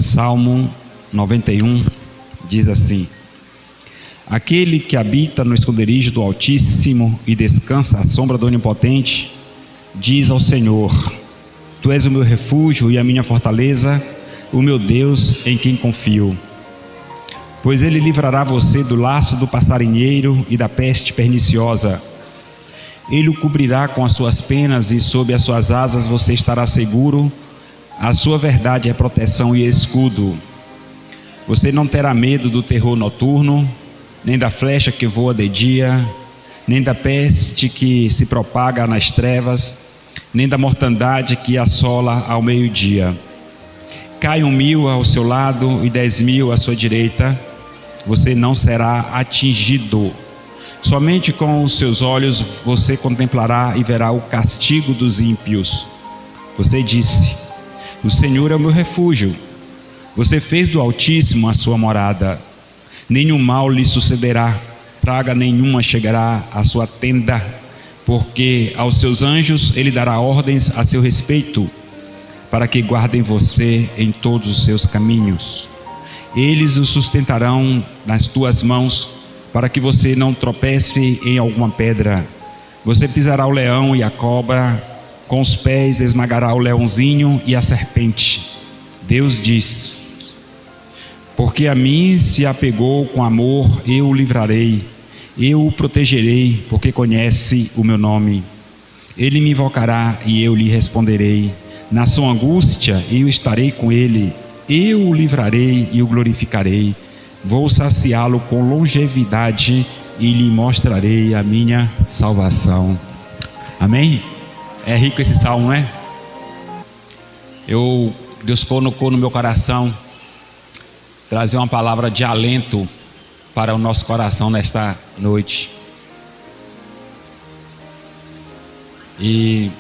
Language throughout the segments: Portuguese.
Salmo 91 diz assim: aquele que habita no esconderijo do Altíssimo e descansa à sombra do Onipotente, diz ao Senhor: Tu és o meu refúgio e a minha fortaleza, o meu Deus em quem confio. Pois ele livrará você do laço do passarinheiro e da peste perniciosa. Ele o cobrirá com as suas penas e sob as suas asas você estará seguro. A sua verdade é proteção e escudo. Você não terá medo do terror noturno, nem da flecha que voa de dia, nem da peste que se propaga nas trevas, nem da mortandade que assola ao meio-dia. Caiam 1000 ao seu lado e 10.000 à sua direita, você não será atingido. Somente com os seus olhos você contemplará e verá o castigo dos ímpios. Você disse: o Senhor é o meu refúgio. Você fez do Altíssimo a sua morada. Nenhum mal lhe sucederá, praga nenhuma chegará à sua tenda, porque aos seus anjos ele dará ordens a seu respeito, para que guardem você em todos os seus caminhos. Eles o sustentarão nas tuas mãos, para que você não tropece em alguma pedra. Você pisará o leão e a cobra, com os pés esmagará o leãozinho e a serpente. Deus diz: porque a mim se apegou com amor, eu o livrarei, eu o protegerei, porque conhece o meu nome. Ele me invocará e eu lhe responderei. Na sua angústia eu estarei com ele, eu o livrarei e o glorificarei. Vou saciá-lo com longevidade e lhe mostrarei a minha salvação. Amém? É rico esse salmo, não é? Deus colocou no meu coração trazer uma palavra de alento para o nosso coração nesta noite. E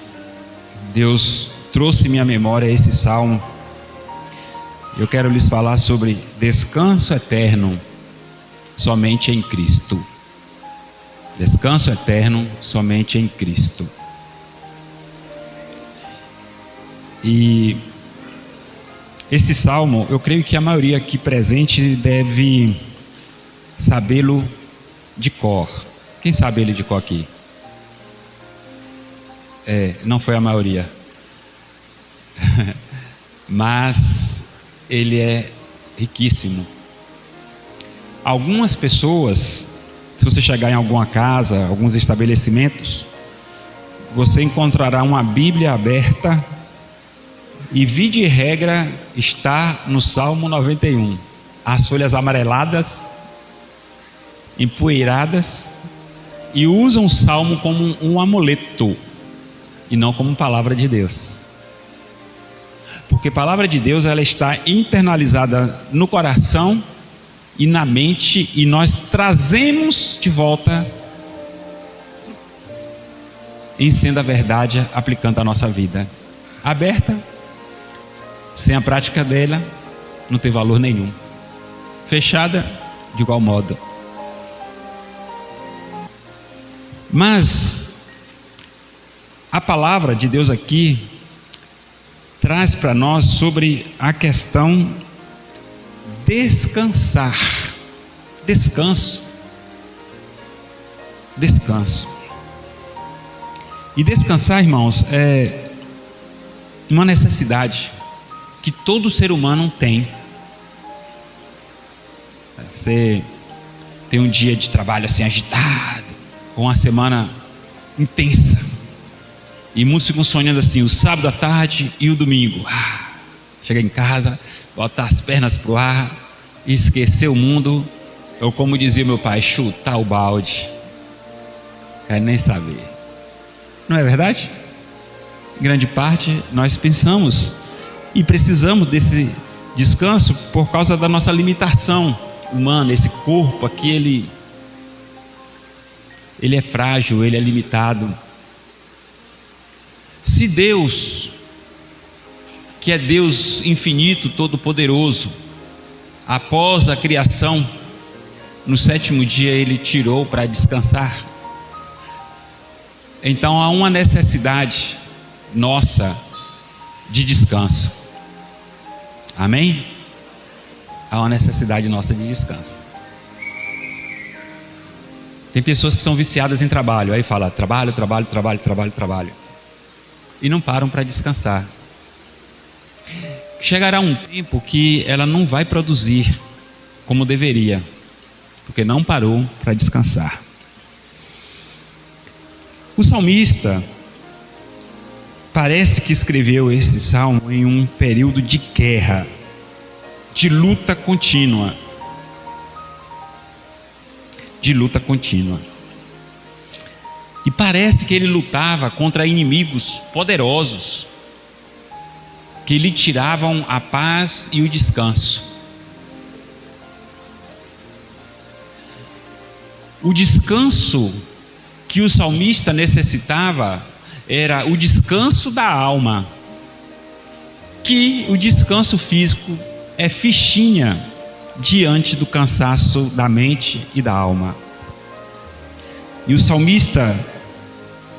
Deus trouxe minha memória esse salmo. Eu quero lhes falar sobre descanso eterno somente em Cristo. Descanso eterno somente em Cristo. E esse salmo, eu creio que a maioria aqui presente deve sabê-lo de cor. Quem sabe ele de cor aqui? Não foi a maioria. Mas ele é riquíssimo. Algumas pessoas, se você chegar em alguma casa, alguns estabelecimentos, você encontrará uma Bíblia aberta e, via de regra, está no Salmo 91. As folhas amareladas, empoeiradas, e usam o Salmo como um amuleto e não como palavra de Deus. Porque a palavra de Deus, ela está internalizada no coração e na mente, e nós trazemos de volta em sendo a verdade, aplicando a nossa vida. Aberta, sem a prática dela, não tem valor nenhum. Fechada, de igual modo. Mas a palavra de Deus aqui traz para nós sobre a questão descansar. Descanso. E descansar, irmãos, é uma necessidade que todo ser humano tem. Você tem um dia de trabalho assim agitado, ou uma semana intensa, e muitos ficam sonhando assim, o sábado à tarde e o domingo. Chega em casa, botar as pernas para o ar, esquecer o mundo, ou como dizia meu pai, chutar o balde. Quer nem saber. Não é verdade? Em grande parte nós pensamos e precisamos desse descanso por causa da nossa limitação humana. Esse corpo aqui, ele é frágil, ele é limitado. Se Deus, que é Deus infinito, todo-poderoso, após a criação, no 7º dia ele tirou para descansar, então há uma necessidade nossa de descanso. Amém? há uma necessidade nossa de descanso. Tem pessoas que são viciadas em trabalho, aí fala trabalho, trabalho, trabalho, trabalho, trabalho, e não param para descansar. Chegará um tempo que ela não vai produzir como deveria, porque não parou para descansar. O salmista parece que escreveu esse salmo em um período de guerra, de luta contínua. De luta contínua. E parece que ele lutava contra inimigos poderosos, que lhe tiravam a paz e o descanso. O descanso que o salmista necessitava era o descanso da alma, que o descanso físico é fichinha diante do cansaço da mente e da alma. E o salmista,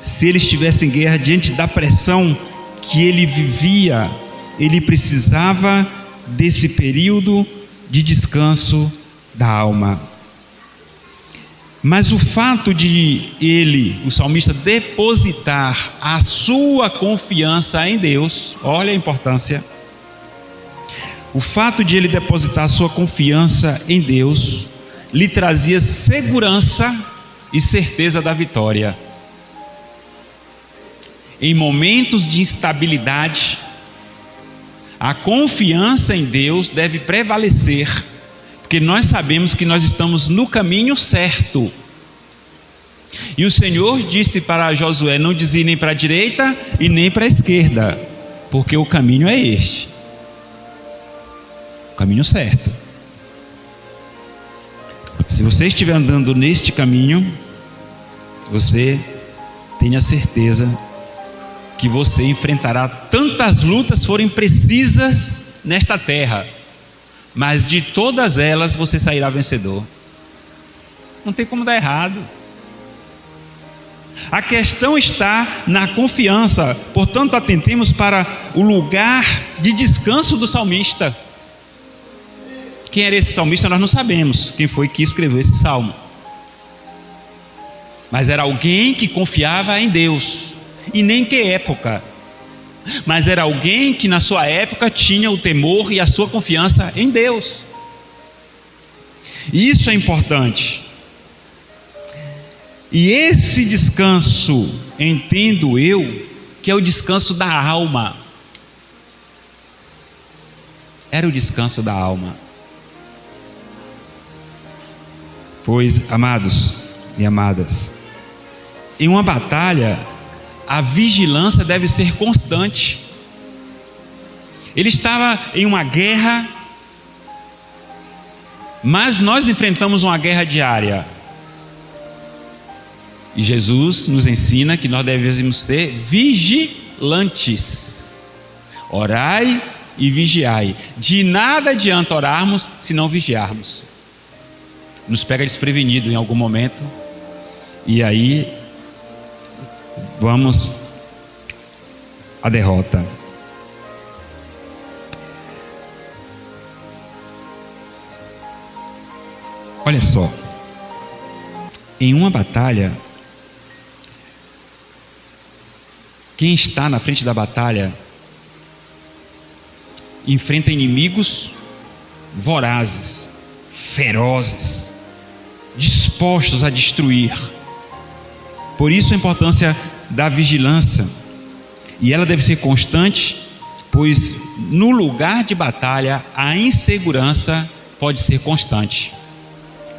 se ele estivesse em guerra, diante da pressão que ele vivia, ele precisava desse período de descanso da alma. Mas o fato de ele, o salmista, depositar a sua confiança em Deus, olha a importância. O fato de ele depositar a sua confiança em Deus lhe trazia segurança e certeza da vitória. Em momentos de instabilidade, a confiança em Deus deve prevalecer, porque nós sabemos que nós estamos no caminho certo. E o Senhor disse para Josué não desvie nem para a direita e nem para a esquerda, porque o caminho é este, o caminho certo. Se você estiver andando neste caminho, você tenha certeza que você enfrentará tantas lutas forem precisas nesta terra, mas de todas elas você sairá vencedor. Não tem como dar errado. A questão está na confiança. Portanto, atentemos para o lugar de descanso do salmista. Quem era esse salmista nós não sabemos, quem foi que escreveu esse salmo, mas era alguém que confiava em Deus, e nem que época, mas era alguém que na sua época tinha o temor e a sua confiança em Deus. E isso é importante. E esse descanso, entendo eu, que é o descanso da alma. Era o descanso da alma. Pois, amados e amadas, em uma batalha, a vigilância deve ser constante. Ele estava em uma guerra, mas nós enfrentamos uma guerra diária. E Jesus nos ensina que nós devemos ser vigilantes. Orai e vigiai. De nada adianta orarmos se não vigiarmos. Nos pega desprevenido em algum momento, e aí vamos à derrota. Olha só, em uma batalha, quem está na frente da batalha enfrenta inimigos vorazes, ferozes, dispostos a destruir. Por isso a importância da vigilância, e ela deve ser constante, pois no lugar de batalha a insegurança pode ser constante.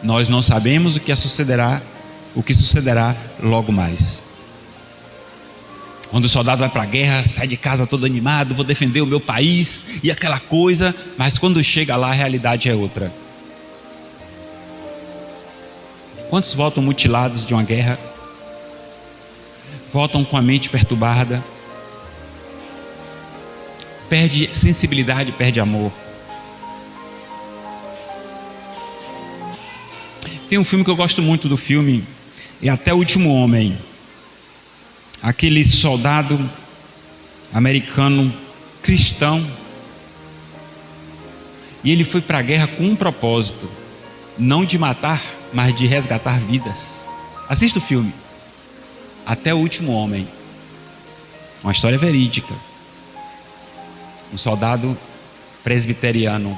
Nós não sabemos o que sucederá logo mais. Quando o soldado vai para a guerra, sai de casa todo animado, vou defender o meu país e aquela coisa, mas quando chega lá a realidade é outra. Quantos voltam mutilados de uma guerra? Voltam com a mente perturbada, perde sensibilidade, perde amor. Tem um filme que eu gosto muito do filme, é Até o Último Homem. Aquele soldado americano cristão, E ele foi para a guerra com um propósito: não de matar, mas de resgatar vidas. Assista o filme Até o Último Homem. Uma história verídica. Um soldado presbiteriano.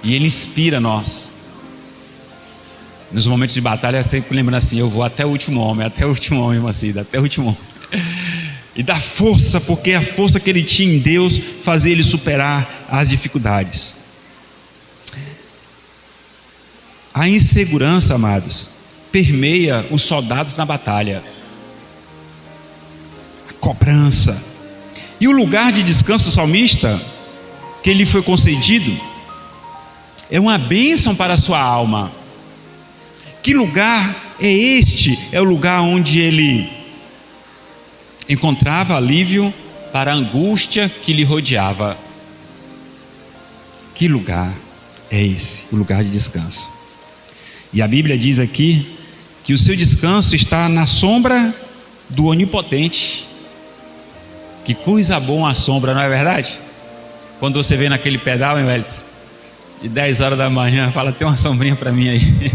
E ele inspira nós. Nos momentos de batalha, sempre lembrando assim: eu vou até o último homem, Macida, até o último homem. E dá força, porque a força que ele tinha em Deus fazia ele superar as dificuldades. A insegurança, amados, permeia os soldados na batalha. A cobrança. E o lugar de descanso do salmista, que lhe foi concedido, é uma bênção para a sua alma. Que lugar é este? É o lugar onde ele encontrava alívio para a angústia que lhe rodeava. Que lugar é esse? O lugar de descanso. E a Bíblia diz aqui que o seu descanso está na sombra do Onipotente. Que coisa boa a sombra, não é verdade? Quando você vê naquele pedal, hein, velho, de 10 horas da manhã, fala: tem uma sombrinha para mim aí.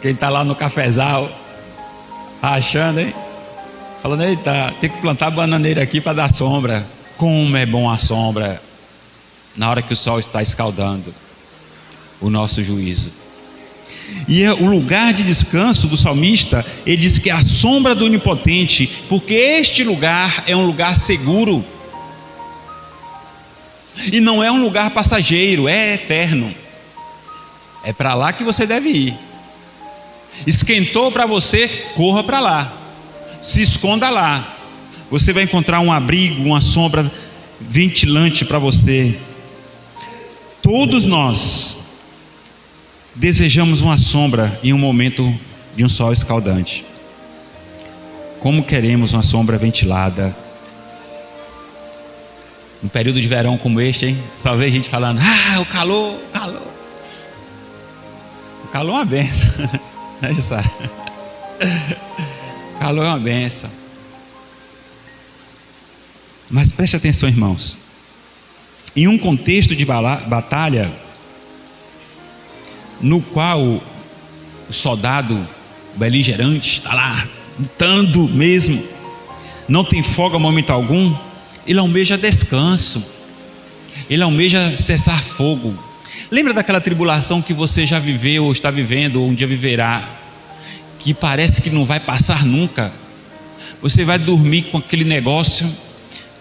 Quem está lá no cafezal, rachando, hein? Falando: eita, tem que plantar bananeira aqui para dar sombra. Como é bom a sombra na hora que o sol está escaldando o nosso juízo. E é o lugar de descanso do salmista. Ele diz que é a sombra do Onipotente, porque este lugar é um lugar seguro. E não é um lugar passageiro, é eterno. É para lá que você deve ir. Esquentou para você, corra para lá. Se esconda lá. Você vai encontrar um abrigo, uma sombra ventilante para você. Todos nós desejamos uma sombra em um momento de um sol escaldante. Como queremos uma sombra ventilada. Um período de verão como este, hein? Só vejo gente falando: o calor, o calor. O calor é uma benção. Né, Jussara? O calor é uma benção. Mas preste atenção, irmãos. Em um contexto de batalha, no qual o soldado beligerante está lá, lutando mesmo, não tem folga momento algum, ele almeja descanso, ele almeja cessar fogo. Lembra daquela tribulação que você já viveu, ou está vivendo, ou um dia viverá, que parece que não vai passar nunca? Você vai dormir com aquele negócio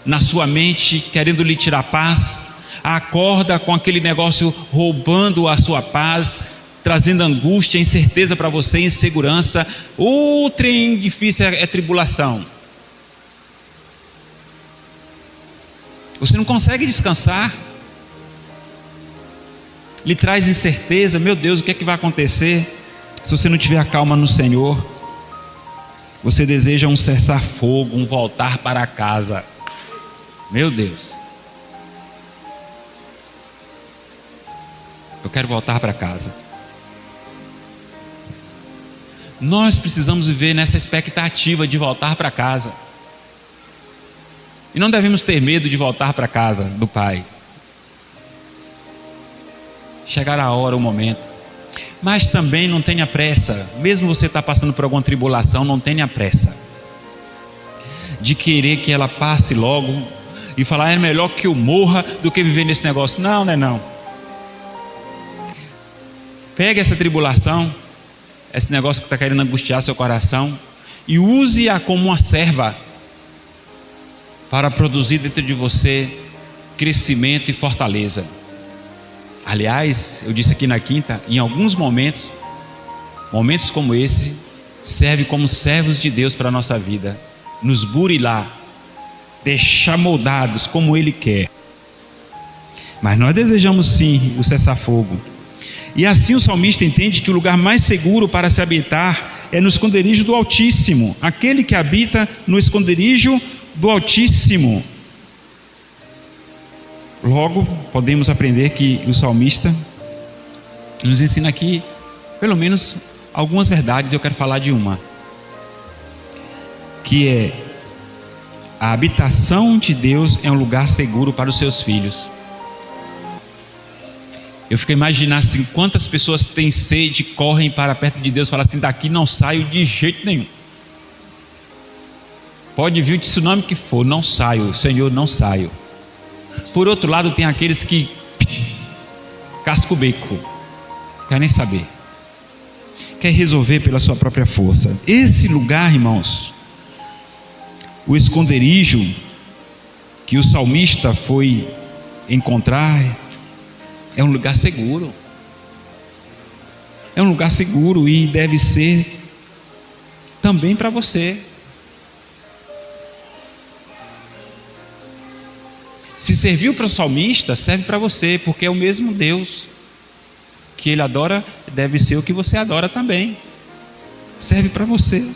na sua mente, querendo lhe tirar paz, acorda com aquele negócio roubando a sua paz, trazendo angústia, incerteza para você, insegurança. O trem difícil é tribulação. Você não consegue descansar, lhe traz incerteza. Meu Deus, o que é que vai acontecer se você não tiver a calma no Senhor? Você deseja um cessar-fogo, um voltar para casa. Meu Deus, eu quero voltar para casa. Nós precisamos viver nessa expectativa de voltar para casa. E não devemos ter medo de voltar para casa do Pai. Chegar a hora, o momento. Mas também não tenha pressa. Mesmo você está passando por alguma tribulação, não tenha pressa de querer que ela passe logo e falar: é melhor que eu morra do que viver nesse negócio. Não, não é não. Pegue essa tribulação, esse negócio que está querendo angustiar seu coração, e use-a como uma serva para produzir dentro de você crescimento e fortaleza. Aliás, eu disse aqui na quinta, em alguns momentos como esse, serve como servos de Deus para a nossa vida, nos burilar, deixar moldados como Ele quer. Mas nós desejamos sim o cessar-fogo. E assim o salmista entende que o lugar mais seguro para se habitar é no esconderijo do Altíssimo. Aquele que habita no esconderijo do Altíssimo. Logo, podemos aprender que o salmista nos ensina aqui, pelo menos, algumas verdades. Eu quero falar de uma, que é a habitação de Deus é um lugar seguro para os seus filhos. Eu fico imaginando assim, quantas pessoas têm sede, correm para perto de Deus e falam assim: daqui não saio de jeito nenhum. Pode vir o tsunami que for, não saio, Senhor, não saio. Por outro lado, tem aqueles que casca o beco, quer nem saber, quer resolver pela sua própria força. Esse lugar, irmãos, o esconderijo que o salmista foi encontrar, é um lugar seguro. É um lugar seguro e deve ser também para você. Se serviu para o salmista, serve para você, porque é o mesmo Deus que ele adora, deve ser o que você adora também. Serve para você.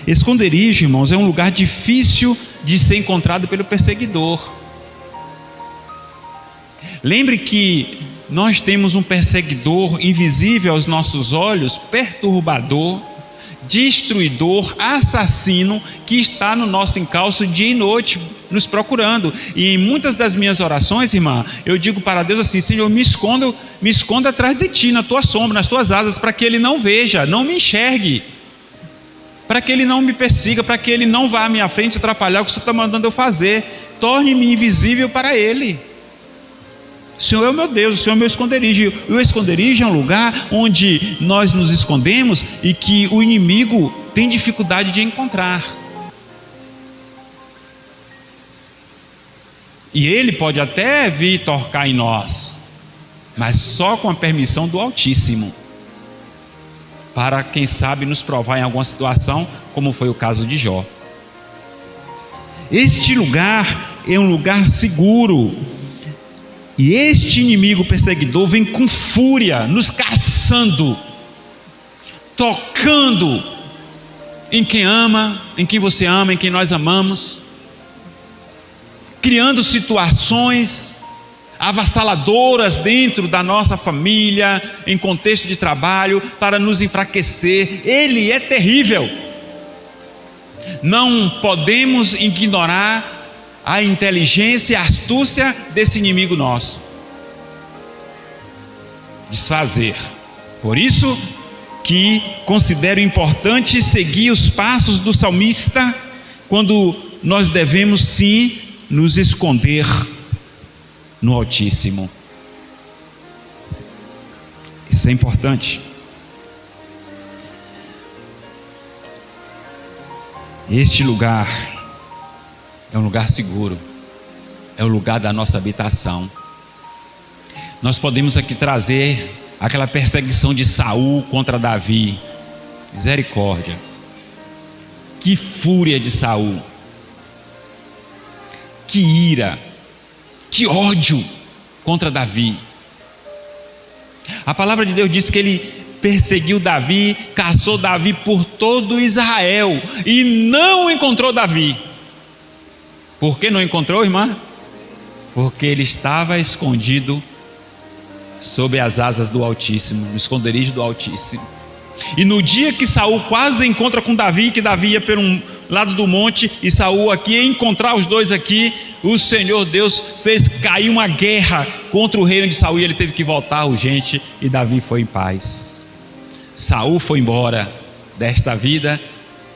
Esconderijo, irmãos, é um lugar difícil de ser encontrado pelo perseguidor. Lembre que nós temos um perseguidor invisível aos nossos olhos, perturbador, destruidor, assassino, que está no nosso encalço dia e noite, nos procurando. E em muitas das minhas orações, irmã, eu digo para Deus assim: Senhor, me esconda atrás de ti, na tua sombra, nas tuas asas, para que ele não veja, não me enxergue, para que ele não me persiga, para que ele não vá à minha frente atrapalhar o que o Senhor está mandando eu fazer. Torne-me invisível para ele. O Senhor é o meu Deus, o Senhor é o meu esconderijo. E o esconderijo é um lugar onde nós nos escondemos e que o inimigo tem dificuldade de encontrar. E ele pode até vir tocar em nós, mas só com a permissão do Altíssimo, para quem sabe nos provar em alguma situação, como foi o caso de Jó. Este lugar é um lugar seguro. E este inimigo perseguidor vem com fúria, nos caçando, tocando em quem ama, em quem você ama, em quem nós amamos, criando situações avassaladoras dentro da nossa família, em contexto de trabalho, para nos enfraquecer. Ele é terrível. Não podemos ignorar a inteligência e a astúcia desse inimigo nosso. Desfazer. Por isso que considero importante seguir os passos do salmista, quando nós devemos sim nos esconder no Altíssimo. Isso é importante. Este lugar é um lugar seguro, é o lugar da nossa habitação. Nós podemos aqui trazer aquela perseguição de Saul contra Davi. Misericórdia. Que fúria de Saul. Que ira. Que ódio contra Davi. A palavra de Deus diz que ele perseguiu Davi, caçou Davi por todo Israel e não encontrou Davi. Por que não encontrou, irmã? Porque ele estava escondido sob as asas do Altíssimo, no esconderijo do Altíssimo. E no dia que Saul quase encontra com Davi, que Davi ia pelo um lado do monte e Saul aqui, ia encontrar os dois aqui, o Senhor Deus fez cair uma guerra contra o reino de Saul e ele teve que voltar urgente e Davi foi em paz. Saul foi embora desta vida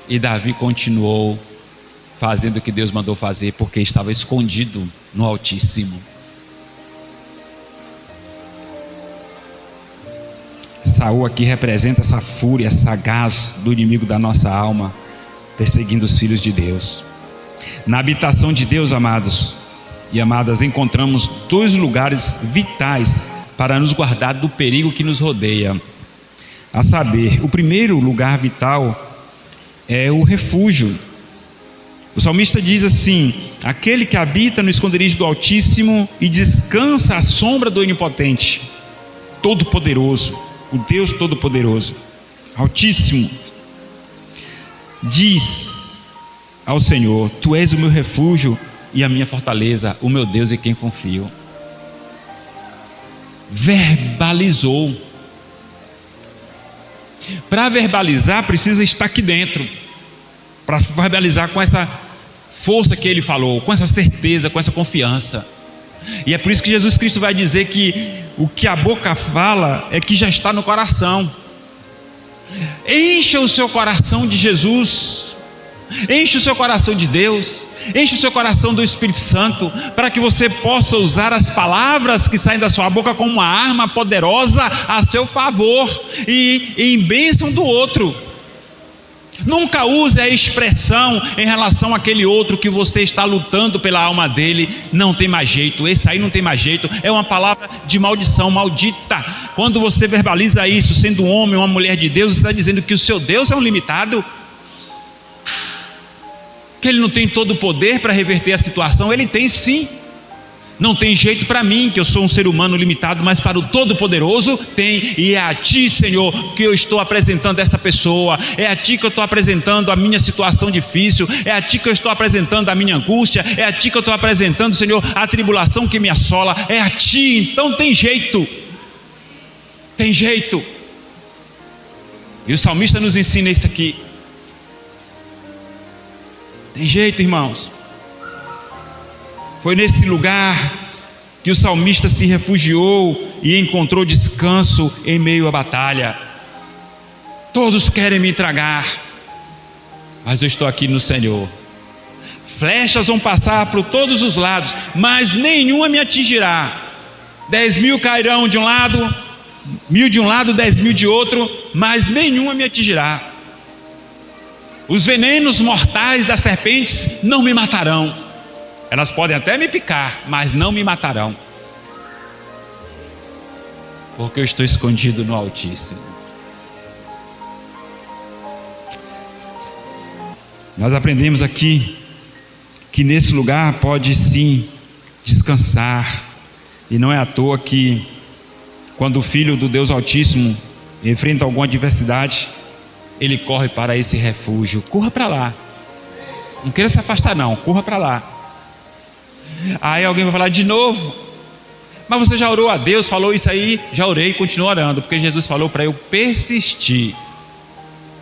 e Davi continuou fazendo o que Deus mandou fazer, porque estava escondido no Altíssimo. Saul aqui representa essa fúria sagaz do inimigo da nossa alma, perseguindo os filhos de Deus. Na habitação de Deus, amados e amadas, encontramos dois lugares vitais para nos guardar do perigo que nos rodeia. A saber, o primeiro lugar vital é o refúgio. O salmista diz assim: aquele que habita no esconderijo do Altíssimo e descansa à sombra do Onipotente, Todo-Poderoso, o Deus Todo-Poderoso, Altíssimo, diz ao Senhor: tu és o meu refúgio e a minha fortaleza, o meu Deus em quem confio. Verbalizou. Para verbalizar precisa estar aqui dentro, para verbalizar com essa força que ele falou, com essa certeza, com essa confiança. E é por isso que Jesus Cristo vai dizer que o que a boca fala é que já está no coração. Encha o seu coração de Jesus, enche o seu coração de Deus, enche o seu coração do Espírito Santo, para que você possa usar as palavras que saem da sua boca como uma arma poderosa a seu favor e em bênção do outro. Nunca use a expressão em relação àquele outro que você está lutando pela alma dele: não tem mais jeito, esse aí não tem mais jeito. É uma palavra de maldição, maldita. Quando você verbaliza isso, sendo um homem ou uma mulher de Deus, você está dizendo que o seu Deus é um limitado, que ele não tem todo o poder para reverter a situação. Ele tem sim. Não tem jeito para mim, que eu sou um ser humano limitado, mas para o Todo-Poderoso tem. E é a Ti, Senhor, que eu estou apresentando esta pessoa, é a Ti que eu estou apresentando a minha situação difícil, é a Ti que eu estou apresentando a minha angústia, é a Ti que eu estou apresentando, Senhor, a tribulação que me assola. É a Ti. Então tem jeito, tem jeito. E o salmista nos ensina isso aqui. Tem jeito, irmãos. Foi nesse lugar que o salmista se refugiou e encontrou descanso em meio à batalha. Todos querem me tragar, mas eu estou aqui no Senhor. Flechas vão passar por todos os lados, mas nenhuma me atingirá. 10.000 cairão de um lado, 1.000 de um lado, 10.000 de outro, mas nenhuma me atingirá. Os venenos mortais das serpentes não me matarão. Elas podem até me picar, mas não me matarão, porque eu estou escondido no Altíssimo. Nós aprendemos aqui que nesse lugar pode sim descansar. E não é à toa que quando o Filho do Deus Altíssimo enfrenta alguma adversidade, ele corre para esse refúgio. Corra para lá, não queira se afastar não, corra para lá. Aí alguém vai falar de novo: mas você já orou a Deus, falou isso aí? Já orei e continuo orando, porque Jesus falou para eu persistir,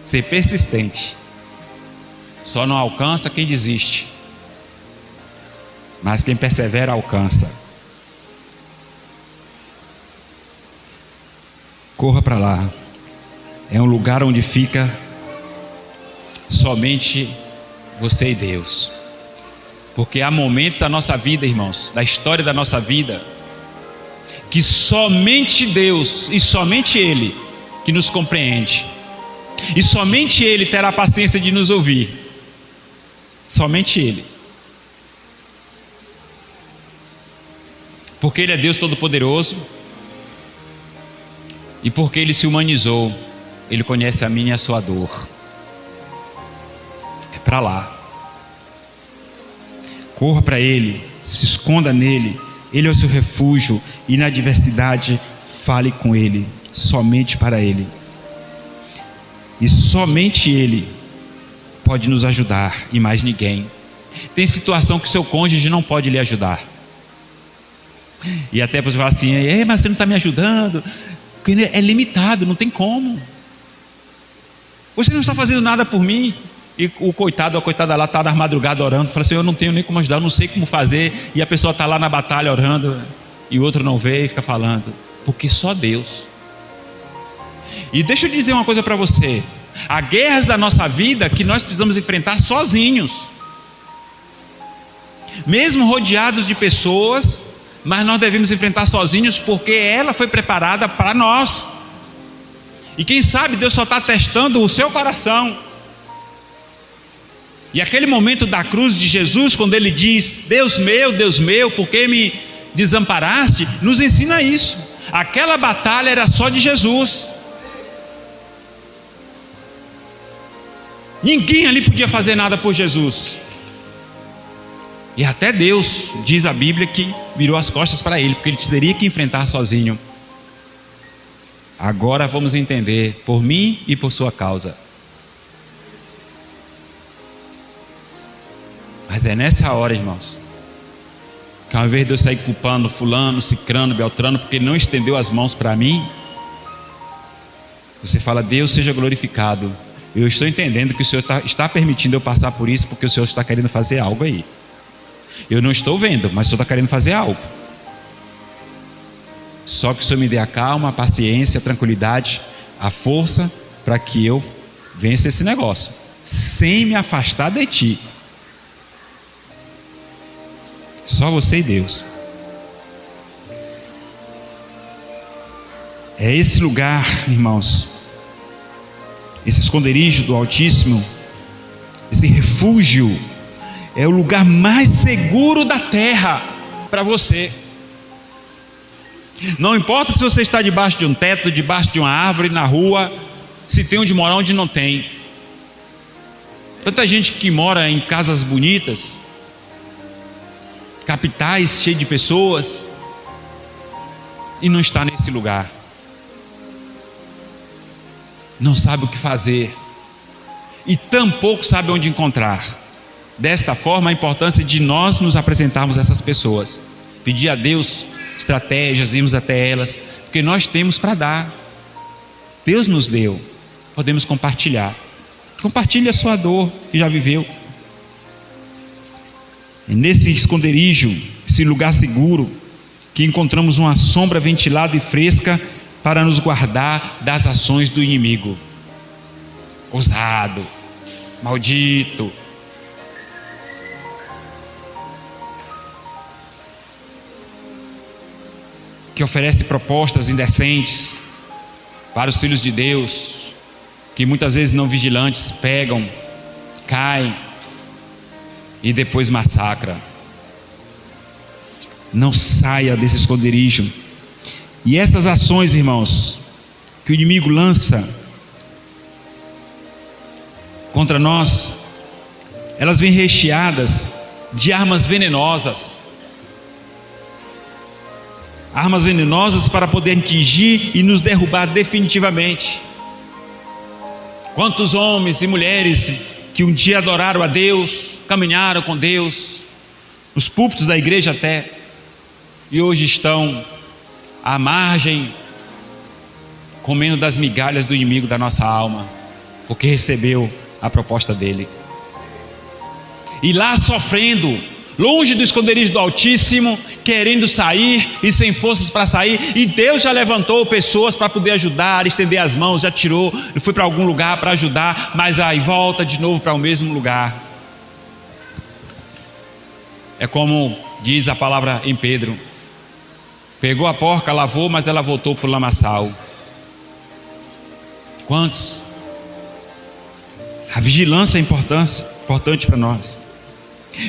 ser persistente. Só não alcança quem desiste, mas quem persevera alcança. Corra para lá. É um lugar onde fica somente você e Deus. Porque há momentos da nossa vida, irmãos, da história da nossa vida, que somente Deus e somente Ele que nos compreende, e somente Ele terá a paciência de nos ouvir. Somente Ele. Porque Ele é Deus Todo-Poderoso, e porque Ele se humanizou, Ele conhece a minha e a sua dor. É para lá. Corra para Ele, se esconda nele. Ele é o seu refúgio, e na adversidade fale com Ele, somente para Ele. E somente Ele pode nos ajudar, e mais ninguém. Tem situação que o seu cônjuge não pode lhe ajudar, e até você fala assim: mas você não está me ajudando, porque é limitado, não tem como. Você não está fazendo nada por mim. E o coitado, a coitada lá está na madrugada orando, fala assim: eu não tenho nem como ajudar, eu não sei como fazer. E a pessoa está lá na batalha orando, e o outro não vê e fica falando, porque só Deus. E deixa eu dizer uma coisa para você: há guerras da nossa vida que nós precisamos enfrentar sozinhos, mesmo rodeados de pessoas, mas nós devemos enfrentar sozinhos, porque ela foi preparada para nós. E quem sabe Deus só está testando o seu coração. E aquele momento da cruz de Jesus, quando Ele diz: Deus meu, por que me desamparaste?, nos ensina isso. Aquela batalha era só de Jesus. Ninguém ali podia fazer nada por Jesus. E até Deus, diz a Bíblia, que virou as costas para Ele, porque Ele teria que enfrentar sozinho. Agora vamos entender, por mim e por sua causa. Mas é nessa hora, irmãos, que ao invés de eu sair culpando fulano, cicrano, beltrano, porque ele não estendeu as mãos para mim, você fala: Deus seja glorificado, Eu estou entendendo que o Senhor está permitindo eu passar por isso, porque o Senhor está querendo fazer algo aí. Eu não estou vendo, mas o Senhor está querendo fazer algo. Só que o Senhor me dê a calma, a paciência, a tranquilidade, a força, para que eu vença esse negócio, sem me afastar de Ti. Só você e Deus. É esse lugar, irmãos, esse esconderijo do Altíssimo, esse refúgio, é o lugar mais seguro da terra para você. Não importa se você está debaixo de um teto, debaixo de uma árvore, na rua, se tem onde morar, onde não tem. Tanta gente que mora em casas bonitas, capitais cheias de pessoas, e não está nesse lugar. Não sabe o que fazer, e tampouco sabe onde encontrar. Desta forma, a importância de nós nos apresentarmos a essas pessoas, pedir a Deus estratégias, irmos até elas, porque nós temos para dar. Deus nos deu, podemos compartilhar. Compartilhe a sua dor que já viveu. É nesse esconderijo, esse lugar seguro, que encontramos uma sombra ventilada e fresca para nos guardar das ações do inimigo. Ousado, maldito, que oferece propostas indecentes para os filhos de Deus, que muitas vezes não vigilantes pegam, caem e depois massacra. Não saia desse esconderijo. E essas ações, irmãos, que o inimigo lança contra nós, elas vêm recheadas de armas venenosas. Armas venenosas para poder atingir e nos derrubar definitivamente. Quantos homens e mulheres que um dia adoraram a Deus, caminharam com Deus, nos púlpitos da igreja até, e hoje estão à margem, comendo das migalhas do inimigo da nossa alma, porque recebeu a proposta dele. E lá sofrendo, longe do esconderijo do Altíssimo, querendo sair e sem forças para sair, e Deus já levantou pessoas para poder ajudar, estender as mãos, já tirou, foi para algum lugar para ajudar, mas aí volta de novo para o mesmo lugar. É como diz a palavra em Pedro: pegou a porca, lavou, mas ela voltou para o lamaçal. Quantos? A vigilância é importante para nós.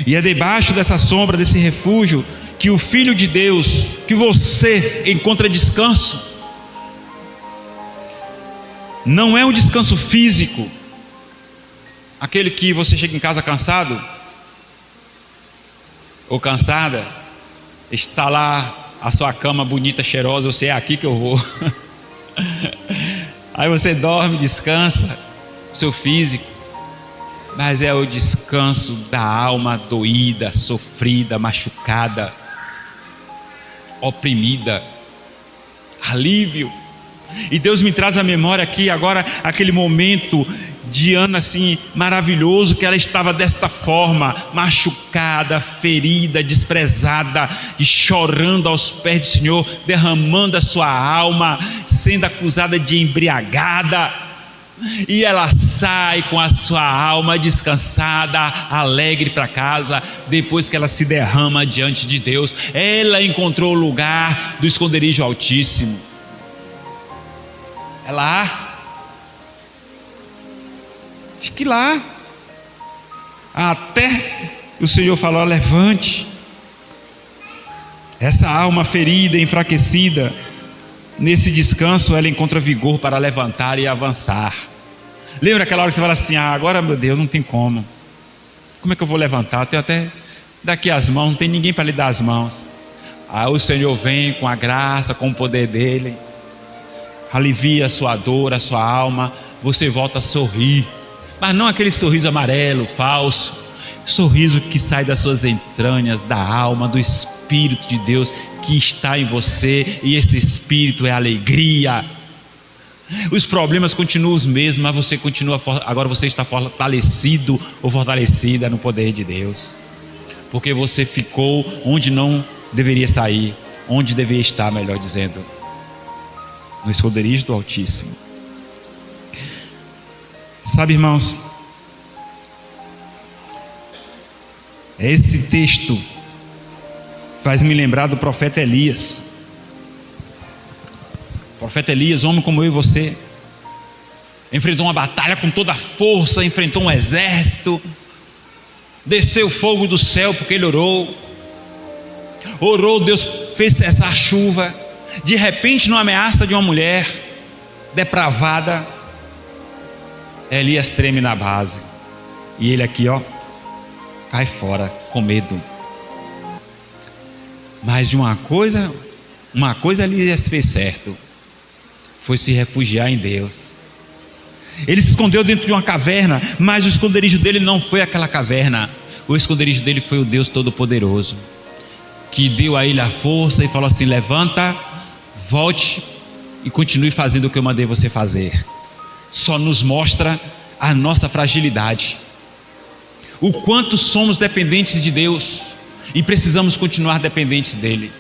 E é debaixo dessa sombra, desse refúgio, que o Filho de Deus, que você encontra descanso. Não é um descanso físico, aquele que você chega em casa cansado ou cansada, está lá a sua cama bonita, cheirosa, você: é aqui que eu vou. Aí você dorme, descansa o seu físico, mas é o descanso da alma doída, sofrida, machucada, oprimida, alívio. E Deus me traz à memória aqui agora aquele momento de Ana assim maravilhoso, que ela estava desta forma, machucada, ferida, desprezada, e chorando aos pés do Senhor, derramando a sua alma, sendo acusada de embriagada. E ela sai com a sua alma descansada, alegre para casa. Depois que ela se derrama diante de Deus, ela encontrou o lugar do esconderijo Altíssimo. É lá, fique lá, até o Senhor falou: levante. Essa alma ferida, enfraquecida, nesse descanso ela encontra vigor para levantar e avançar. Lembra aquela hora que você fala assim: agora, meu Deus, não tem como é que eu vou levantar? Eu tenho até daqui as mãos, não tem ninguém para lhe dar as mãos. Aí o Senhor vem com a graça, com o poder dele, alivia a sua dor, a sua alma, você volta a sorrir, mas não aquele sorriso amarelo, falso, sorriso que sai das suas entranhas, da alma, do Espírito de Deus que está em você, e esse Espírito é alegria, Os problemas continuam os mesmos, mas você continua, agora você está fortalecido ou fortalecida no poder de Deus, porque você ficou onde não deveria sair, onde deveria estar, melhor dizendo, no esconderijo do Altíssimo. Sabe, irmãos, esse texto faz me lembrar do profeta Elias. O profeta Elias, homem como eu e você, enfrentou uma batalha com toda a força, enfrentou um exército, desceu fogo do céu porque ele orou, Deus fez cessar chuva. De repente, numa ameaça de uma mulher depravada, Elias treme na base, e ele aqui, cai fora com medo. Mas de uma coisa Elias fez certo, foi se refugiar em Deus. Ele se escondeu dentro de uma caverna, mas o esconderijo dele não foi aquela caverna. O esconderijo dele foi o Deus Todo-Poderoso, que deu a ele a força e falou assim: levanta, volte e continue fazendo o que eu mandei você fazer. Só nos mostra a nossa fragilidade, o quanto somos dependentes de Deus e precisamos continuar dependentes dele.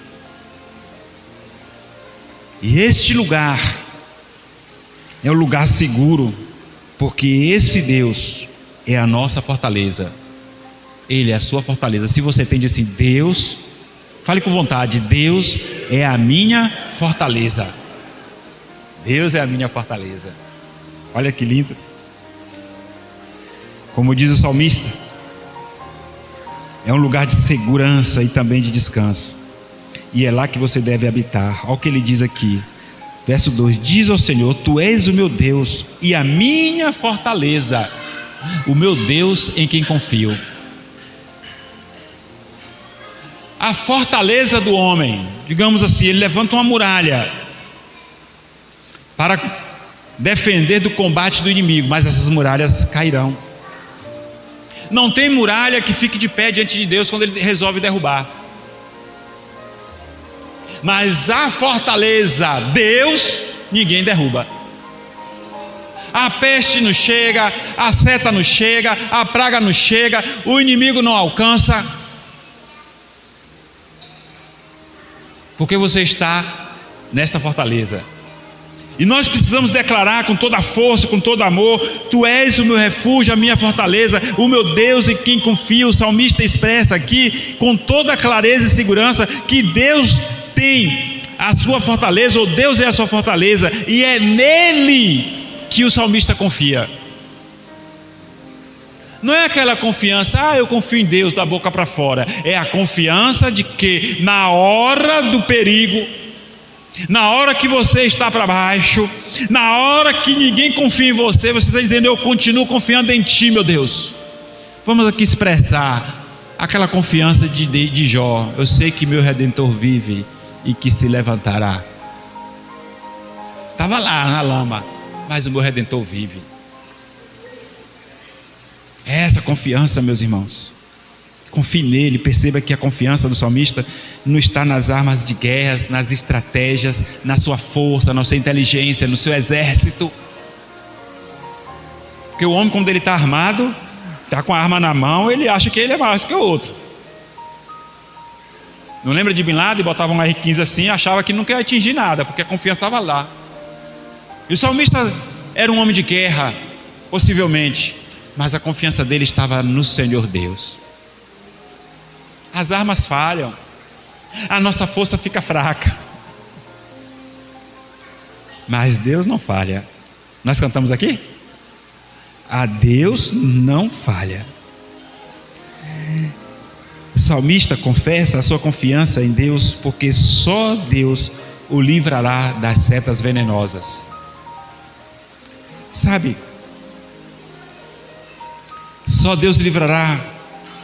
E este lugar é um lugar seguro, porque esse Deus é a nossa fortaleza. Ele é a sua fortaleza. Se você entende assim, Deus, fale com vontade: Deus é a minha fortaleza. Deus é a minha fortaleza. Olha que lindo. Como diz o salmista, é um lugar de segurança e também de descanso, e é lá que você deve habitar. Olha o que ele diz aqui, verso 2: diz ao Senhor: tu és o meu Deus e a minha fortaleza, o meu Deus em quem confio. A fortaleza do homem, digamos assim, ele levanta uma muralha para defender do combate do inimigo, mas essas muralhas cairão. Não tem muralha que fique de pé diante de Deus quando ele resolve derrubar. Mas a fortaleza, Deus, ninguém derruba. A peste não chega, a seta não chega, a praga não chega, o inimigo não alcança, porque você está nesta fortaleza. E nós precisamos declarar com toda a força, com todo amor: tu és o meu refúgio, a minha fortaleza, o meu Deus em quem confio. O salmista expressa aqui com toda clareza e segurança que Deus tem a sua fortaleza, ou Deus é a sua fortaleza, e é nele que o salmista confia. Não é aquela confiança: eu confio em Deus da boca para fora. É a confiança de que na hora do perigo, na hora que você está para baixo, na hora que ninguém confia em você, você está dizendo: eu continuo confiando em ti, meu Deus. Vamos aqui expressar aquela confiança de Jó: eu sei que meu Redentor vive e que se levantará. Estava lá na lama, mas o meu Redentor vive. É essa confiança, meus irmãos. Confie nele. Perceba que a confiança do salmista não está nas armas de guerra, nas estratégias, na sua força, na sua inteligência, no seu exército. Porque o homem, quando ele está armado, está com a arma na mão, ele acha que ele é mais que o outro. Não lembra de Bin Laden? Botava um R-15 assim, achava que nunca ia atingir nada, porque a confiança estava lá. E o salmista era um homem de guerra, possivelmente, mas a confiança dele estava no Senhor Deus. As armas falham, a nossa força fica fraca, mas Deus não falha. Nós cantamos aqui: a Deus não falha. O salmista confessa a sua confiança em Deus, porque só Deus o livrará das setas venenosas. Sabe, só Deus livrará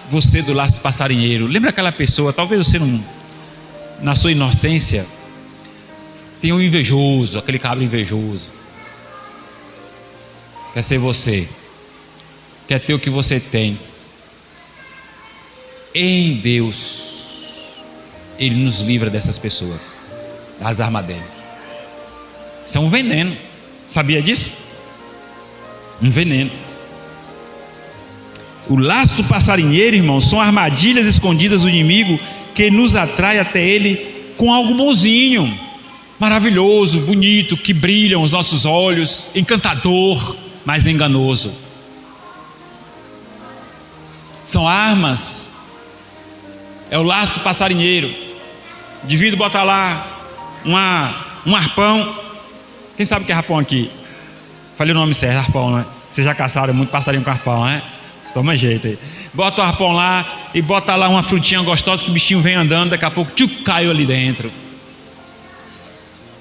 você do laço passarinheiro. Lembra aquela pessoa, talvez você não, na sua inocência, tem um invejoso, aquele cabra invejoso, quer ser você, quer ter o que você tem. Em Deus, Ele nos livra dessas pessoas, das armas deles. Isso é um veneno. Sabia disso? Um veneno. O laço do passarinheiro, irmãos, são armadilhas escondidas do inimigo que nos atrai até ele com algo bonzinho, maravilhoso, bonito, que brilham os nossos olhos, encantador, mas enganoso. São armas. É o laço do passarinheiro. Indivíduo bota lá um arpão. Quem sabe o que é arpão aqui? Falei o nome certo, arpão, né? Vocês já caçaram muito passarinho com arpão, né? Toma jeito aí. Bota o arpão lá e bota lá uma frutinha gostosa que o bichinho vem andando, daqui a pouco caiu ali dentro.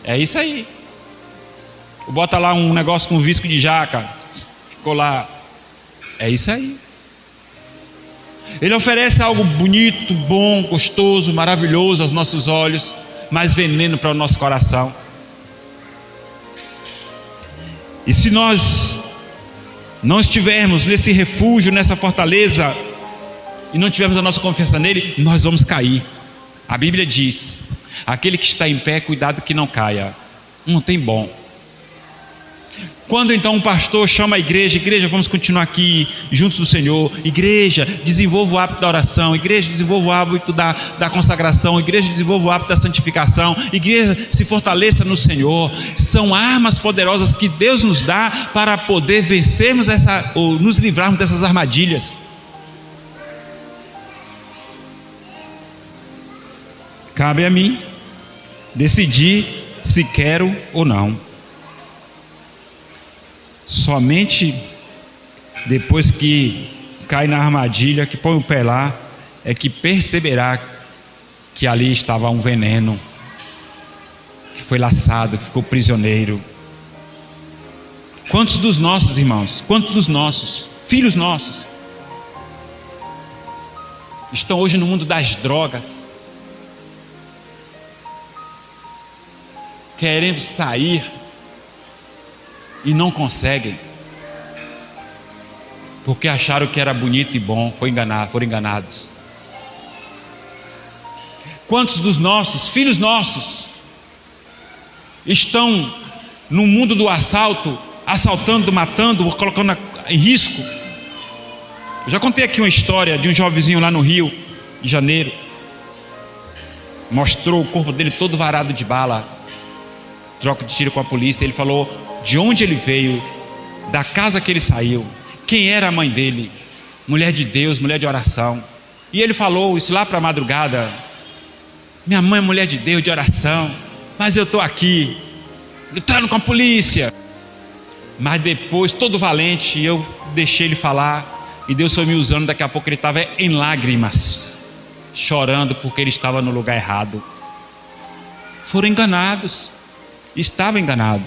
É isso aí. Bota lá um negócio com visco de jaca, ficou lá. É isso aí. Ele oferece algo bonito, bom, gostoso, maravilhoso aos nossos olhos, mas veneno para o nosso coração. E se nós não estivermos nesse refúgio, nessa fortaleza, e não tivermos a nossa confiança nele, nós vamos cair. A Bíblia diz: aquele que está em pé, cuidado que não caia. Não tem bom. Quando então o pastor chama a igreja, vamos continuar aqui juntos do Senhor. Igreja, desenvolva o hábito da oração. Igreja, desenvolva o hábito da consagração. Igreja, desenvolva o hábito da santificação. Igreja, se fortaleça no Senhor. São armas poderosas que Deus nos dá para poder vencermos ou nos livrarmos dessas armadilhas. Cabe a mim decidir se quero ou não. Somente depois que cai na armadilha, que põe o pé lá, é que perceberá que ali estava um veneno, que foi laçado, que ficou prisioneiro. Quantos dos nossos irmãos, quantos dos nossos filhos nossos estão hoje no mundo das drogas, querendo sair e não conseguem, porque acharam que era bonito e bom, foram enganados. Quantos dos nossos filhos nossos estão no mundo do assalto, assaltando, matando, colocando em risco? Eu já contei aqui uma história de um jovenzinho lá no Rio de Janeiro. Mostrou o corpo dele todo varado de bala, troca de tiro com a polícia. Ele falou de onde ele veio, da casa que ele saiu, quem era a mãe dele, mulher de Deus, mulher de oração. E ele falou isso lá para a madrugada: minha mãe é mulher de Deus, de oração, mas eu estou aqui lutando com a polícia. Mas depois, todo valente, eu deixei ele falar, e Deus foi me usando. Daqui a pouco ele estava em lágrimas, chorando porque ele estava no lugar errado. Foram enganados, estava enganado.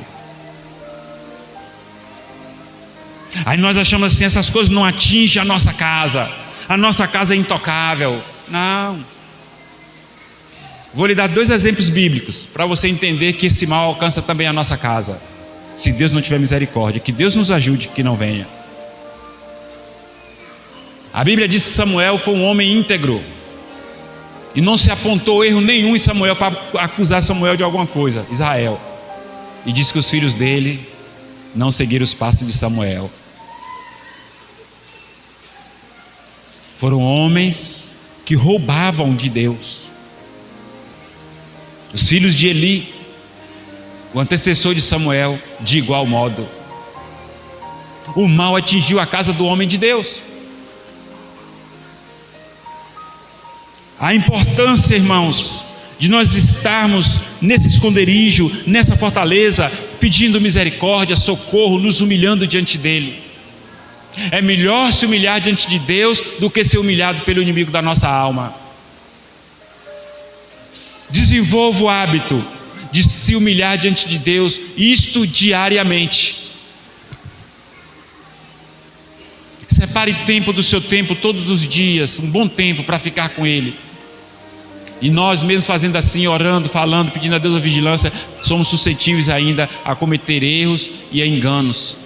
Aí nós achamos assim: essas coisas não atingem a nossa casa é intocável. Não. Vou lhe dar 2 exemplos bíblicos para você entender que esse mal alcança também a nossa casa, se Deus não tiver misericórdia. Que Deus nos ajude que não venha. A Bíblia diz que Samuel foi um homem íntegro, e não se apontou erro nenhum em Samuel para acusar Samuel de alguma coisa, Israel. E diz que os filhos dele não seguiram os passos de Samuel. Foram homens que roubavam de Deus. Os filhos de Eli, o antecessor de Samuel, de igual modo. O mal atingiu a casa do homem de Deus. A importância, irmãos, de nós estarmos nesse esconderijo, nessa fortaleza, pedindo misericórdia, socorro, nos humilhando diante dele. É melhor se humilhar diante de Deus do que ser humilhado pelo inimigo da nossa alma. Desenvolva o hábito de se humilhar diante de Deus, isto diariamente. Separe tempo do seu tempo todos os dias, um bom tempo para ficar com Ele. E nós, mesmo fazendo assim, orando, falando, pedindo a Deus a vigilância, somos suscetíveis ainda a cometer erros e a enganos.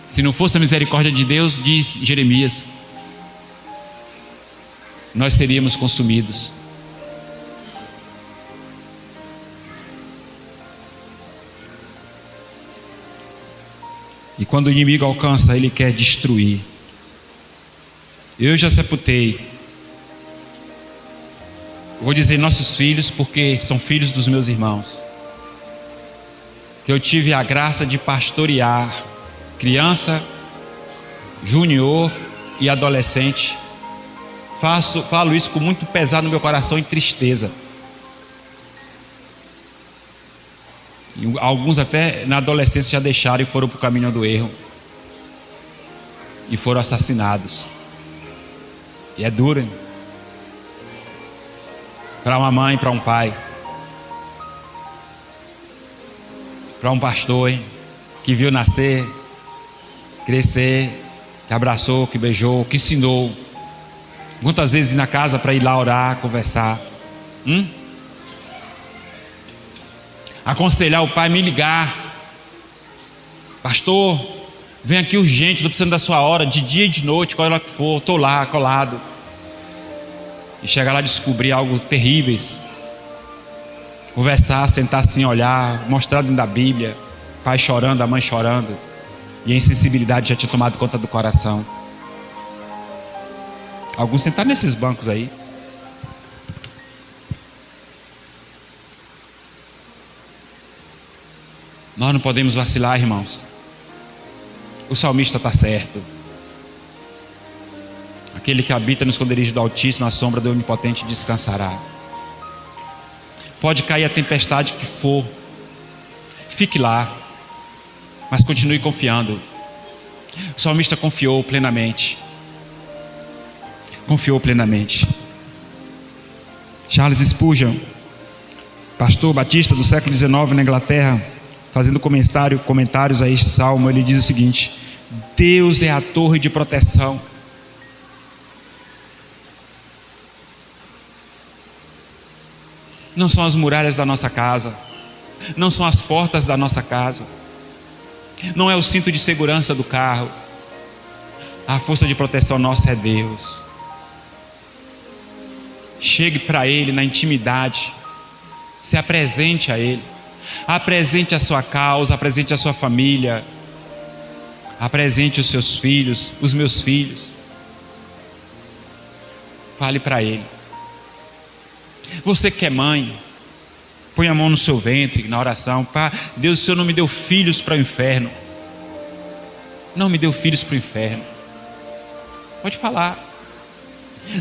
Se não fosse a misericórdia de Deus, diz Jeremias, nós seríamos consumidos. E quando o inimigo alcança, ele quer destruir. Eu já sepultei. Vou dizer nossos filhos, porque são filhos dos meus irmãos. Que eu tive a graça de pastorear criança, júnior e adolescente. Falo isso com muito pesar no meu coração e tristeza. E alguns até na adolescência já deixaram e foram para o caminho do erro. E foram assassinados. E é duro, hein? Para uma mãe, para um pai. Para um pastor, hein? Que viu nascer, crescer, que abraçou, que beijou, que ensinou. Quantas vezes ir na casa para ir lá orar, conversar. Aconselhar o pai, me ligar. Pastor, vem aqui urgente, estou precisando da sua hora, de dia e de noite, qual hora que for, estou lá, colado. E chegar lá e descobrir algo terríveis. Conversar, sentar assim, olhar, mostrar dentro da Bíblia. Pai chorando, a mãe chorando. E a insensibilidade já tinha tomado conta do coração. Alguns sentaram nesses bancos aí. Nós não podemos vacilar, irmãos. O salmista está certo. Aquele que habita no esconderijo do Altíssimo, à sombra do Onipotente descansará. Pode cair a tempestade que for, fique lá, mas continue confiando. O salmista confiou plenamente. Confiou plenamente. Charles Spurgeon, pastor batista do século XIX na Inglaterra, fazendo comentários a este salmo, ele diz o seguinte: Deus é a torre de proteção. Não são as muralhas da nossa casa, não são as portas da nossa casa, não é o cinto de segurança do carro. A força de proteção nossa é Deus. Chegue para Ele na intimidade, se apresente a Ele, apresente a sua causa, apresente a sua família, apresente os seus filhos, os meus filhos. Fale para Ele. Você que é mãe, põe a mão no seu ventre na oração. Pá, Deus, o Senhor não me deu filhos para o inferno. Não me deu filhos para o inferno. Pode falar.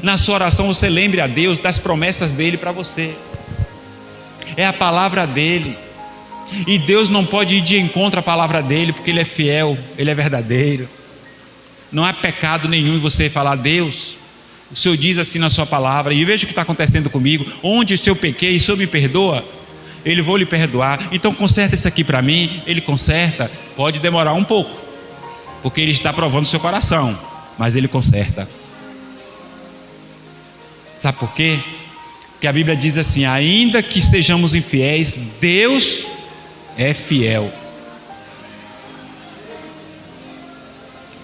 Na sua oração você lembre a Deus das promessas dele para você. É a palavra dele. E Deus não pode ir de encontro à palavra dele, porque ele é fiel, ele é verdadeiro. Não há pecado nenhum em você falar: Deus, o Senhor diz assim na sua palavra, e veja o que está acontecendo comigo. Onde se eu pequei, o Senhor me perdoa, Ele vou lhe perdoar. Então conserta isso aqui para mim. Ele conserta. Pode demorar um pouco, porque Ele está provando o seu coração, mas Ele conserta. Sabe por quê? Porque a Bíblia diz assim: ainda que sejamos infiéis, Deus é fiel.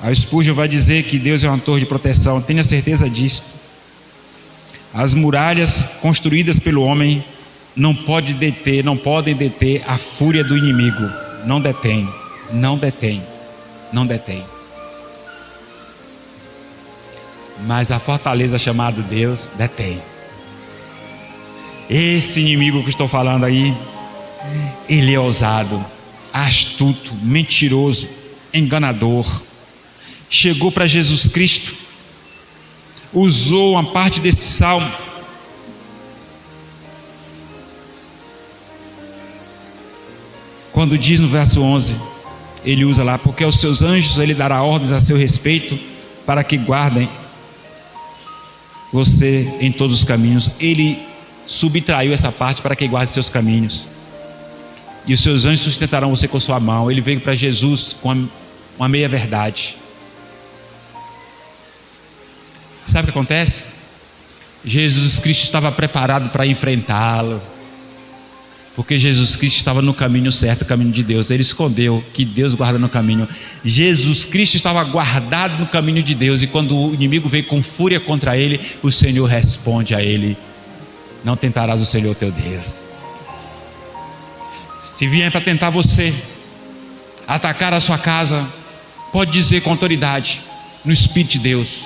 A Spurgeon vai dizer que Deus é uma torre de proteção. Tenha certeza disso. As muralhas construídas pelo homem não podem deter a fúria do inimigo. Não detém, não detém, não detém. Mas a fortaleza chamada Deus detém. Esse inimigo que estou falando aí, ele é ousado, astuto, mentiroso, enganador. Chegou para Jesus Cristo, usou uma parte desse salmo, quando diz no verso 11, ele usa lá: porque aos seus anjos ele dará ordens a seu respeito, para que guardem você em todos os caminhos. Ele subtraiu essa parte: para que guarde seus caminhos, e os seus anjos sustentarão você com sua mão. Ele veio para Jesus com uma meia verdade. Sabe o que acontece? Jesus Cristo estava preparado para enfrentá-lo, porque Jesus Cristo estava no caminho certo, o caminho de Deus. Ele escondeu, que Deus guarda no caminho. Jesus Cristo estava guardado no caminho de Deus, e quando o inimigo veio com fúria contra ele, o Senhor responde a ele: não tentarás o Senhor teu Deus. Se vier para tentar você, atacar a sua casa, pode dizer com autoridade, no Espírito de Deus: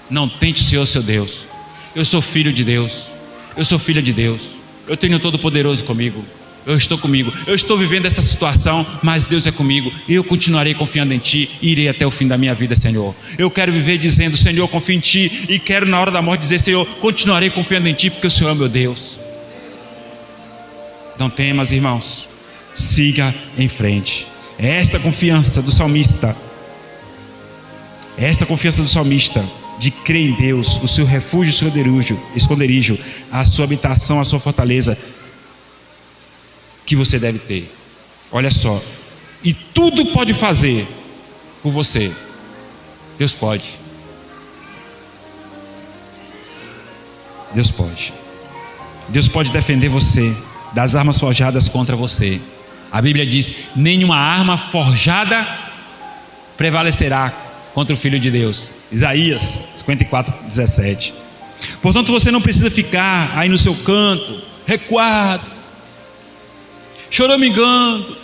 não tente o Senhor seu Deus. Eu sou filho de Deus, eu sou filha de Deus, eu tenho o Todo-Poderoso comigo, eu estou comigo, eu estou vivendo esta situação, mas Deus é comigo, eu continuarei confiando em Ti e irei até o fim da minha vida, Senhor. Eu quero viver dizendo: Senhor, eu confio em Ti, e quero na hora da morte dizer: Senhor, continuarei confiando em Ti, porque o Senhor é meu Deus. Não temas, irmãos, siga em frente. É esta confiança do salmista, de crer em Deus, o seu refúgio, o seu esconderijo, a sua habitação, a sua fortaleza, que você deve ter. Olha só, e tudo pode fazer por você. Deus pode. Deus pode. Deus pode defender você das armas forjadas contra você. A Bíblia diz: nenhuma arma forjada prevalecerá contra o Filho de Deus. Isaías 54:17. Portanto, você não precisa ficar aí no seu canto, recuado, choramingando.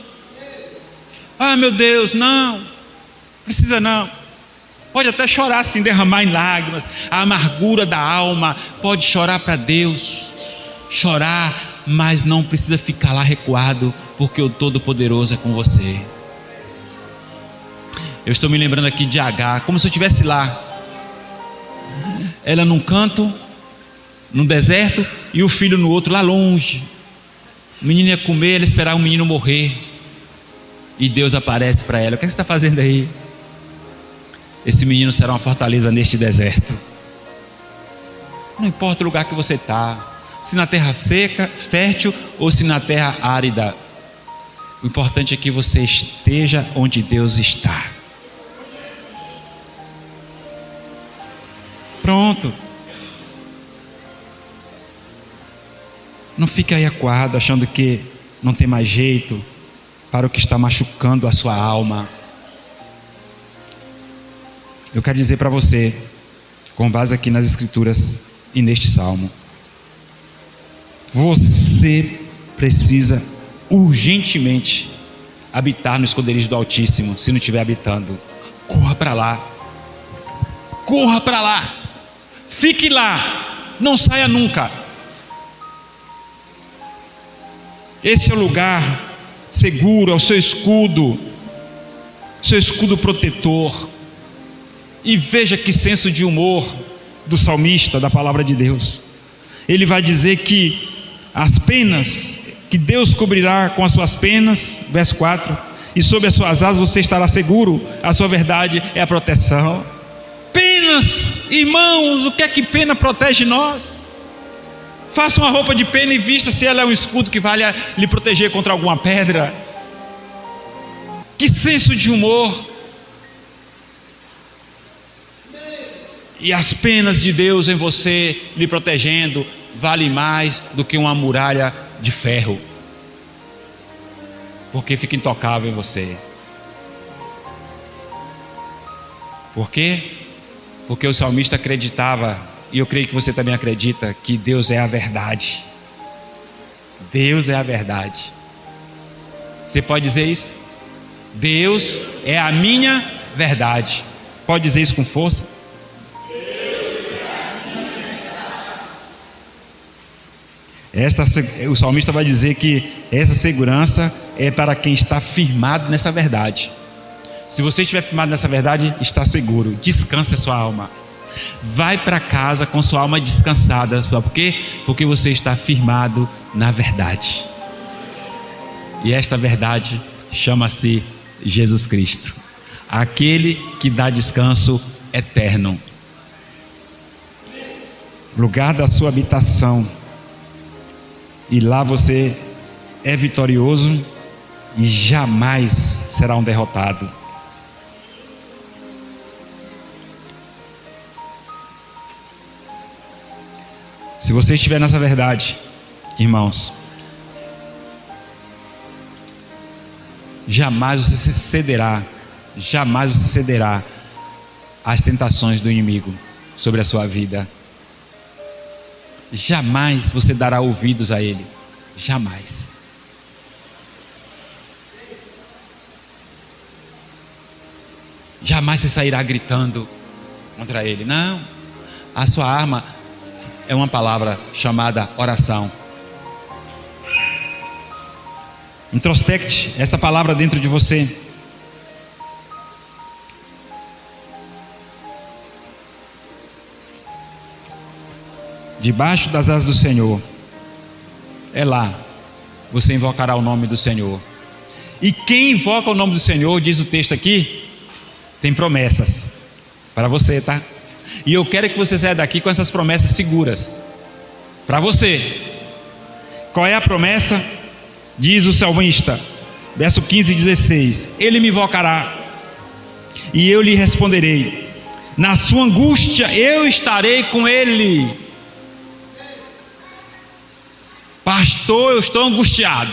Ah, meu Deus, não precisa não. Pode até chorar sim, derramar em lágrimas, a amargura da alma, pode chorar para Deus, chorar, mas não precisa ficar lá recuado, porque o Todo-Poderoso é com você. Eu estou me lembrando aqui de Agar, como se eu estivesse lá, ela num canto, num deserto, e o filho no outro, lá longe. O menino ia comer, ela esperava o menino morrer, e Deus aparece para ela: o que você está fazendo aí? Esse menino será uma fortaleza neste deserto. Não importa o lugar que você está, se na terra seca, fértil, ou se na terra árida, o importante é que você esteja onde Deus está. Pronto. Não fique aí acuado, achando que não tem mais jeito para o que está machucando a sua alma. Eu quero dizer para você, com base aqui nas Escrituras e neste Salmo, você precisa urgentemente habitar no esconderijo do Altíssimo. Se não estiver habitando, corra para lá. Corra para lá. Fique lá. Não saia nunca. Este é o lugar seguro, é o seu escudo protetor. E veja que senso de humor do salmista, da palavra de Deus. Ele vai dizer que as penas, que Deus cobrirá com as suas penas, verso 4, e sob as suas asas você estará seguro. A sua verdade é a proteção. Penas, irmãos, o que é que pena protege nós? Faça uma roupa de pena e vista, se ela é um escudo que vale lhe proteger contra alguma pedra. Que senso de humor! E as penas de Deus em você, lhe protegendo, vale mais do que uma muralha de ferro, porque fica intocável em você. Por quê? Porque o salmista acreditava, e eu creio que você também acredita, que Deus é a verdade. Deus é a verdade. Você pode dizer isso? Deus é a minha verdade. Pode dizer isso com força? O salmista vai dizer que essa segurança é para quem está firmado nessa verdade. Se você estiver firmado nessa verdade, está seguro. Descanse a sua alma. Vai para casa com sua alma descansada. Por quê? Porque você está firmado na verdade. E esta verdade chama-se Jesus Cristo, aquele que dá descanso eterno. Lugar da sua habitação. E lá você é vitorioso e jamais será um derrotado. Se você estiver nessa verdade, irmãos, jamais você cederá às tentações do inimigo sobre a sua vida. Jamais você dará ouvidos a ele. Jamais. Jamais você sairá gritando contra ele. Não. A sua arma é uma palavra chamada oração. Introspecte esta palavra dentro de você. Debaixo das asas do Senhor, é lá, você invocará o nome do Senhor. E quem invoca o nome do Senhor, diz o texto aqui, tem promessas para você, tá? E eu quero que você saia daqui com essas promessas seguras para você. Qual é a promessa? Diz o salmista, verso 15 e 16: Ele me invocará e eu lhe responderei, na sua angústia eu estarei com ele. Pastor, eu estou angustiado.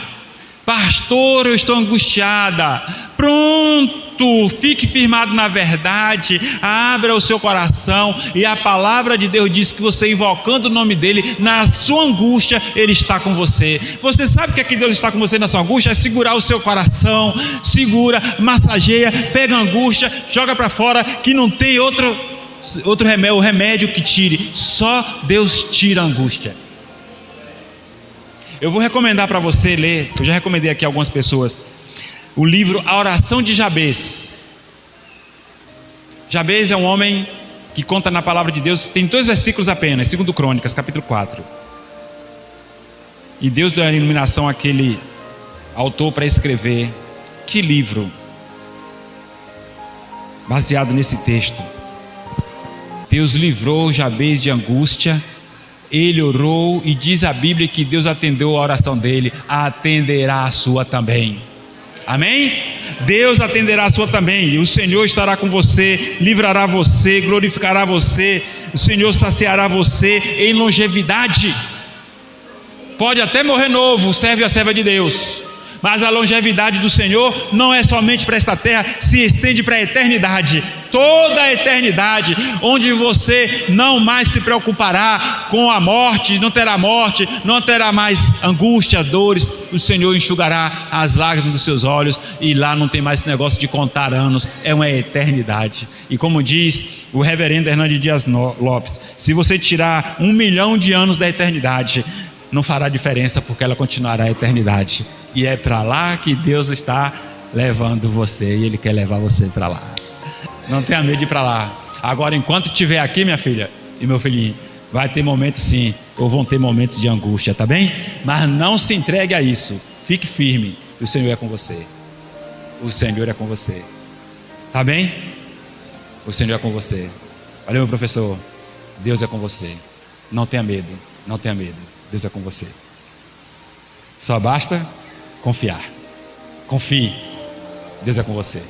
Pastor, eu estou angustiada. Pronto, fique firmado na verdade, abra o seu coração, e a palavra de Deus diz que você invocando o nome dele, na sua angústia, ele está com você. Você sabe que Deus está com você na sua angústia? É segurar o seu coração, segura, massageia, pega a angústia, joga para fora, que não tem outro remédio, o remédio que tire, só Deus tira a angústia. Eu vou recomendar para você ler, eu já recomendei aqui a algumas pessoas, o livro A Oração de Jabez. Jabez é um homem que conta na palavra de Deus, tem 2 versículos apenas, 2 Crônicas, capítulo 4. E Deus deu a iluminação àquele autor para escrever. Que livro baseado nesse texto. Deus livrou Jabez de angústia. Ele orou e diz a Bíblia que Deus atendeu a oração dele, atenderá a sua também. Amém? Deus atenderá a sua também. O Senhor estará com você, livrará você, glorificará você. O Senhor saciará você em longevidade. Pode até morrer novo, serve a serva de Deus, mas a longevidade do Senhor não é somente para esta terra, se estende para a eternidade, toda a eternidade, onde você não mais se preocupará com a morte, não terá mais angústia, dores. O Senhor enxugará as lágrimas dos seus olhos, e lá não tem mais esse negócio de contar anos, é uma eternidade. E como diz o reverendo Hernandes Dias Lopes, se você tirar 1 milhão de anos da eternidade, não fará diferença, porque ela continuará a eternidade. E é para lá que Deus está levando você, e Ele quer levar você para lá. Não tenha medo de ir para lá. Agora, enquanto estiver aqui, minha filha e meu filhinho, vai ter momentos sim, ou vão ter momentos de angústia, tá bem? Mas não se entregue a isso, fique firme, o Senhor é com você. O Senhor é com você, tá bem? O Senhor é com você. Olha, meu professor, Deus é com você. Não tenha medo, não tenha medo, Deus é com você. Só basta confiar. Confie, Deus é com você.